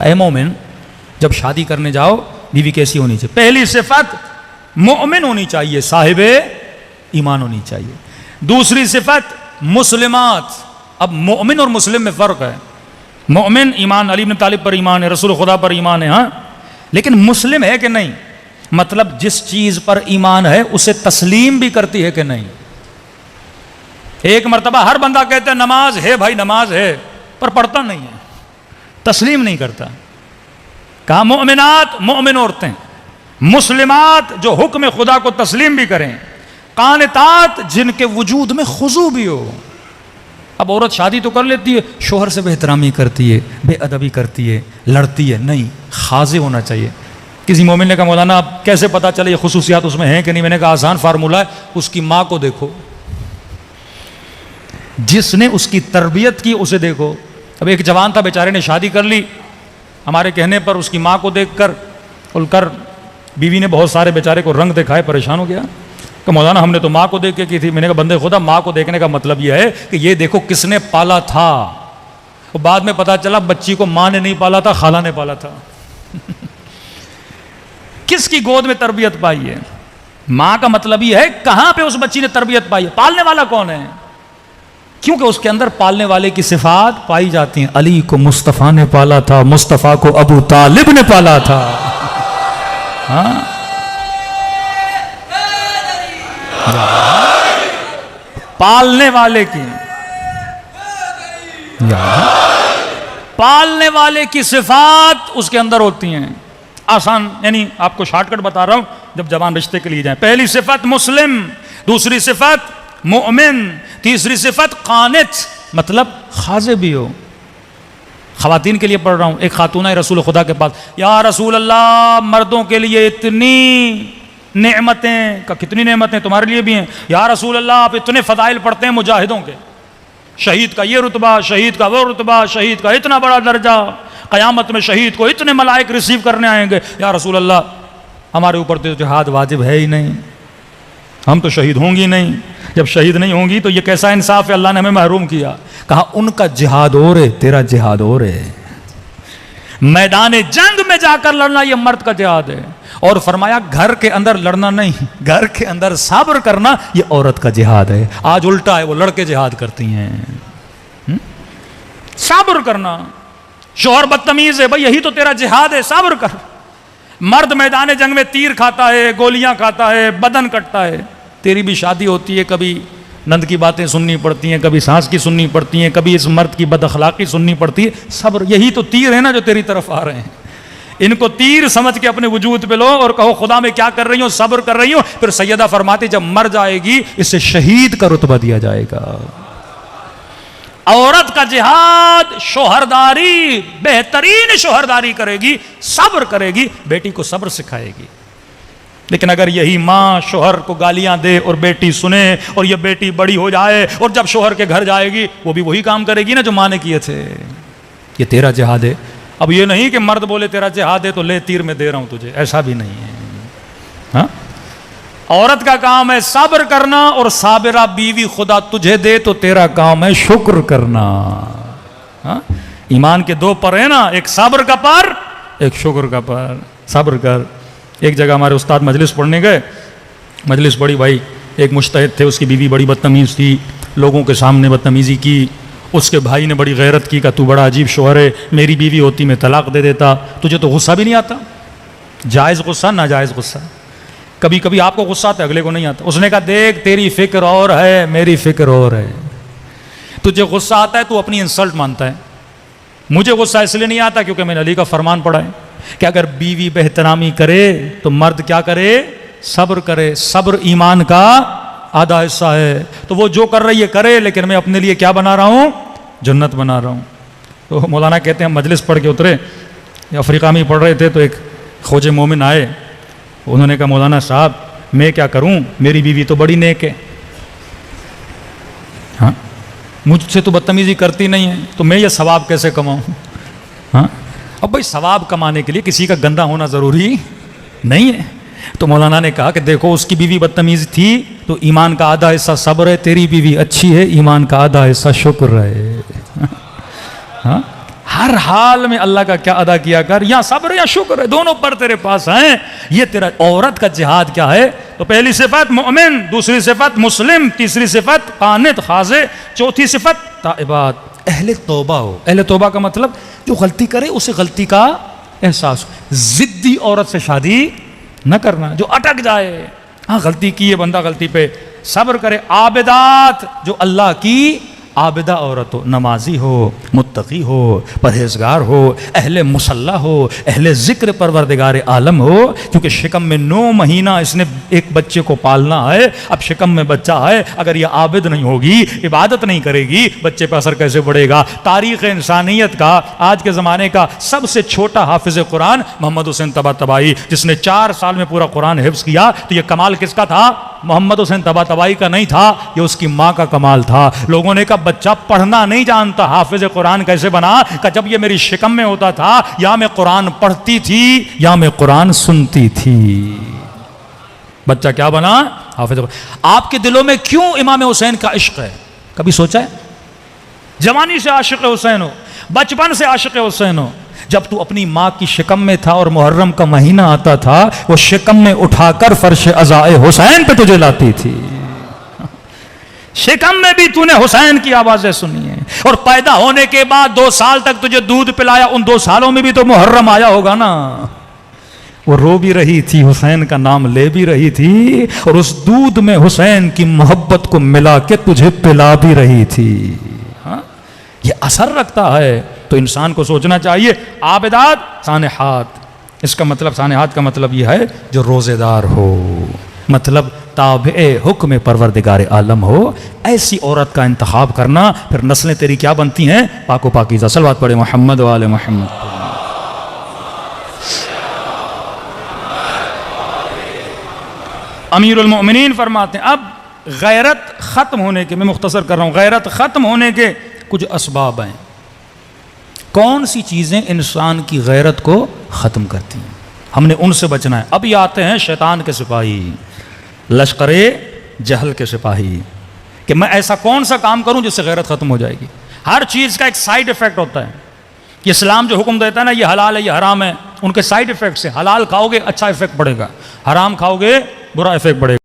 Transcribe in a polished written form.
اے مومن جب شادی کرنے جاؤ بیوی کیسی ہونی چاہیے؟ پہلی صفت مومن ہونی چاہیے، صاحب ایمان ہونی چاہیے۔ دوسری صفت مسلمات۔ اب مومن اور مسلم میں فرق ہے۔ مومن ایمان، علی بن طالب پر ایمان ہے، رسول خدا پر ایمان ہے، ہاں، لیکن مسلم ہے کہ نہیں؟ مطلب جس چیز پر ایمان ہے اسے تسلیم بھی کرتی ہے کہ نہیں؟ ایک مرتبہ ہر بندہ کہتا ہے نماز ہے بھائی، نماز ہے، پر پڑھتا نہیں ہے، تسلیم نہیں کرتا۔ کہا مومنات، مومن عورتیں، مسلمات جو حکم خدا کو تسلیم بھی کریں، قانتات جن کے وجود میں خضوع بھی ہو۔ اب عورت شادی تو کر لیتی ہے، شوہر سے بے احترامی کرتی ہے، بے ادبی کرتی ہے، لڑتی ہے، نہیں، خاضع ہونا چاہیے۔ کسی مومن نے کہا مولانا اب کیسے پتا چلے یہ خصوصیات اس میں ہیں کہ نہیں؟ میں نے کہا آسان فارمولہ ہے، اس کی ماں کو دیکھو، جس نے اس کی تربیت کی اسے دیکھو۔ اب ایک جوان تھا بیچارے نے شادی کر لی، ہمارے کہنے پر اس کی ماں کو دیکھ کر بیوی نے بہت سارے بیچارے کو رنگ دکھائے، پریشان ہو گیا کہ مولانا ہم نے تو ماں کو دیکھ کے کی تھی۔ میں نے کہا بندے خدا، ماں کو دیکھنے کا مطلب یہ ہے کہ یہ دیکھو کس نے پالا تھا۔ بعد میں پتا چلا بچی کو ماں نے نہیں پالا تھا، خالہ نے پالا تھا۔ کس کی گود میں تربیت پائی ہے؟ ماں کا مطلب یہ ہے کہاں پہ اس بچی نے تربیت پائی ہے، پالنے والا کون ہے؟ کیونکہ اس کے اندر پالنے والے کی صفات پائی جاتی ہیں۔ علی کو مصطفیٰ نے پالا تھا، مصطفیٰ کو ابو طالب نے پالا تھا۔ ہاں، پالنے والے کی، پالنے والے کی صفات اس کے اندر ہوتی ہیں۔ آسان، یعنی آپ کو شارٹ کٹ بتا رہا ہوں جب جوان رشتے کے لیے جائیں۔ پہلی صفت مسلم، دوسری صفت مومن، تیسری صفت قانت، مطلب خاضع بھی ہو۔ خواتین کے لیے پڑھ رہا ہوں۔ ایک خاتون ہے رسول خدا کے پاس، یا رسول اللہ مردوں کے لیے اتنی نعمتیں، کتنی نعمتیں تمہارے لیے بھی ہیں یا رسول اللہ، آپ اتنے فضائل پڑھتے ہیں مجاہدوں کے، شہید کا یہ رتبہ، شہید کا وہ رتبہ، شہید کا اتنا بڑا درجہ، قیامت میں شہید کو اتنے ملائک ریسیو کرنے آئیں گے۔ یا رسول اللہ ہمارے اوپر تو جہاد واجب ہے ہی نہیں، ہم تو شہید ہوں گی نہیں، جب شہید نہیں ہوں گی تو یہ کیسا انصاف ہے، اللہ نے ہمیں محروم کیا۔ کہا ان کا جہاد اور ہے، تیرا جہاد اور ہے۔ میدان جنگ میں جا کر لڑنا یہ مرد کا جہاد ہے، اور فرمایا گھر کے اندر لڑنا نہیں، گھر کے اندر صبر کرنا یہ عورت کا جہاد ہے۔ آج الٹا ہے، وہ لڑکے جہاد کرتی ہیں۔ صبر کرنا، شوہر بدتمیز ہے بھائی یہی تو تیرا جہاد ہے، صبر کر۔ مرد میدان جنگ میں تیر کھاتا ہے، گولیاں کھاتا ہے، بدن کٹتا ہے۔ تیری بھی شادی ہوتی ہے، کبھی نند کی باتیں سننی پڑتی ہیں، کبھی سانس کی سننی پڑتی ہیں، کبھی اس مرد کی بد اخلاقی سننی پڑتی ہے۔ صبر، یہی تو تیر ہے نا جو تیری طرف آ رہے ہیں، ان کو تیر سمجھ کے اپنے وجود پہ لو اور کہو خدا میں کیا کر رہی ہوں، صبر کر رہی ہوں۔ پھر سیدہ فرماتی جب مر جائے گی اسے شہید کا رتبہ دیا جائے گا۔ عورت کا جہاد شوہرداری، بہترین شوہرداری کرے گی، صبر کرے گی، بیٹی کو صبر سکھائے گی۔ لیکن اگر یہی ماں شوہر کو گالیاں دے اور بیٹی سنے، اور یہ بیٹی بڑی ہو جائے اور جب شوہر کے گھر جائے گی وہ بھی وہی کام کرے گی نا جو ماں نے کیے تھے، یہ تیرا جہاد ہے۔ اب یہ نہیں کہ مرد بولے تیرا جہاد ہے تو لے تیر میں دے رہا ہوں تجھے، ایسا بھی نہیں ہے۔ ہاں، عورت کا کام ہے صبر کرنا، اور صابرہ بیوی خدا تجھے دے تو تیرا کام ہے شکر کرنا۔ ہاں، ایمان کے دو پر ہیں نا، ایک صبر کا پر، ایک شکر کا پر۔ صبر کر۔ ایک جگہ ہمارے استاد مجلس پڑھنے گئے، مجلس پڑھی، بھائی ایک مجتہد تھے، اس کی بیوی بڑی بدتمیز تھی، لوگوں کے سامنے بدتمیزی کی۔ اس کے بھائی نے بڑی غیرت کی، کہ تو بڑا عجیب شوہر ہے، میری بیوی ہوتی میں طلاق دے دیتا، تجھے تو غصہ بھی نہیں آتا؟ جائز غصہ، ناجائز غصہ، کبھی کبھی آپ کو غصہ آتا ہے اگلے کو نہیں آتا۔ اس نے کہا دیکھ تیری فکر اور ہے، میری فکر اور ہے، تجھے غصہ آتا ہے تو اپنی انسلٹ مانتا ہے، مجھے غصہ اس لیے نہیں آتا کیونکہ میں نے علی کا فرمان پڑھا ہے کہ اگر بیوی بے احترامی کرے تو مرد کیا کرے؟ صبر کرے۔ صبر ایمان کا آدھا حصہ ہے۔ تو وہ جو کر رہی ہے کرے، لیکن میں اپنے لیے کیا بنا رہا ہوں؟ جنت بنا رہا ہوں۔ تو مولانا کہتے ہیں مجلس پڑھ کے اترے، افریقہ میں پڑھ رہے تھے، تو ایک خوج مومن آئے، انہوں نے کہا مولانا صاحب میں کیا کروں، میری بیوی تو بڑی نیک ہے، ہاں مجھ سے تو بدتمیزی کرتی نہیں ہے، تو میں یہ ثواب کیسے کماؤں؟ ہاں، اب بھائی ثواب کمانے کے لیے کسی کا گندا ہونا ضروری نہیں ہے۔ تو مولانا نے کہا کہ دیکھو اس کی بیوی بدتمیز تھی تو ایمان کا آدھا حصہ صبر ہے، تیری بیوی اچھی ہے، ایمان کا آدھا حصہ شکر ہے۔ ہاں، ہر حال میں اللہ کا کیا ادا کیا کر، یا صبر یا شکر ہے، دونوں پر تیرے پاس ہیں. یہ تیرا عورت کا جہاد کیا ہے؟ تو پہلی صفت مومن، دوسری صفت مسلم، تیسری صفت قانت خاضع، چوتھی صفت تائبات. اہل توبہ ہو. اہل توبہ کا مطلب جو غلطی کرے اسے غلطی کا احساس ہو. ضدی عورت سے شادی نہ کرنا جو اٹک جائے. ہاں غلطی کی ہے بندہ، غلطی پہ صبر کرے. عابدات، جو اللہ کی عابدہ عورت ہو، نمازی ہو، متقی ہو، پرہیزگار ہو، اہل مصلی ہو، اہل ذکر پروردگار عالم ہو. کیونکہ شکم میں 9 مہینہ اس نے ایک بچے کو پالنا ہے. اب شکم میں بچہ ہے، اگر یہ عابد نہیں ہوگی، عبادت نہیں کرے گی، بچے پہ اثر کیسے پڑے گا؟ تاریخ انسانیت کا، آج کے زمانے کا سب سے چھوٹا حافظ قرآن محمد حسین طباطبائی، جس نے 4 سال میں پورا قرآن حفظ کیا. تو یہ کمال کس کا تھا؟ محمد حسین طباطبائی کا نہیں تھا، یہ اس کی ماں کا کمال تھا. لوگوں نے کہا بچہ پڑھنا نہیں جانتا، حافظ قرآن کیسے بنا؟ کہ جب یہ میری شکم میں ہوتا تھا، یا میں قرآن پڑھتی تھی یا میں قرآن سنتی تھی. بچہ کیا بنا؟ حافظ. آپ کے دلوں میں کیوں امام حسین کا عشق ہے؟ کبھی سوچا ہے؟ جوانی سے عاشق حسین ہو، بچپن سے عاشق حسین ہو. جب تو اپنی ماں کی شکم میں تھا اور محرم کا مہینہ آتا تھا، وہ شکم میں اٹھا کر فرش عزائے حسین پہ تجھے لاتی تھی. شکم میں بھی تو نے حسین کی آوازیں سنی ہیں، اور پیدا ہونے کے بعد 2 سال تک تجھے دودھ پلایا. ان 2 سالوں میں بھی تو محرم آیا ہوگا نا. وہ رو بھی رہی تھی، حسین کا نام لے بھی رہی تھی، اور اس دودھ میں حسین کی محبت کو ملا کے تجھے پلا بھی رہی تھی. ہاں یہ اثر رکھتا ہے. تو انسان کو سوچنا چاہیے. عابدات، سانحات. اس کا مطلب، سانحات کا مطلب یہ ہے جو روزے دار ہو، مطلب تابع حکم پروردگار عالم ہو. ایسی عورت کا انتخاب کرنا، پھر نسلیں تیری کیا بنتی ہیں؟ پاک و پاکیزہ. صلوات پڑھے محمد و آل محمد. امیر المؤمنین فرماتے ہیں اب غیرت ختم ہونے کے، میں مختصر کر رہا ہوں، غیرت ختم ہونے کے کچھ اسباب ہیں. کون سی چیزیں انسان کی غیرت کو ختم کرتی ہیں؟ ہم نے ان سے بچنا ہے. اب یہ آتے ہیں شیطان کے سپاہی، لشکر جہل کے سپاہی، کہ میں ایسا کون سا کام کروں جس سے غیرت ختم ہو جائے گی. ہر چیز کا ایک سائیڈ ایفیکٹ ہوتا ہے. کہ اسلام جو حکم دیتا ہے نا، یہ حلال ہے، یہ حرام ہے، ان کے سائیڈ ایفیکٹس ہیں. حلال کھاؤ گے اچھا ایفیکٹ پڑے گا، حرام کھاؤ گے برا ایفیکٹ پڑے گا.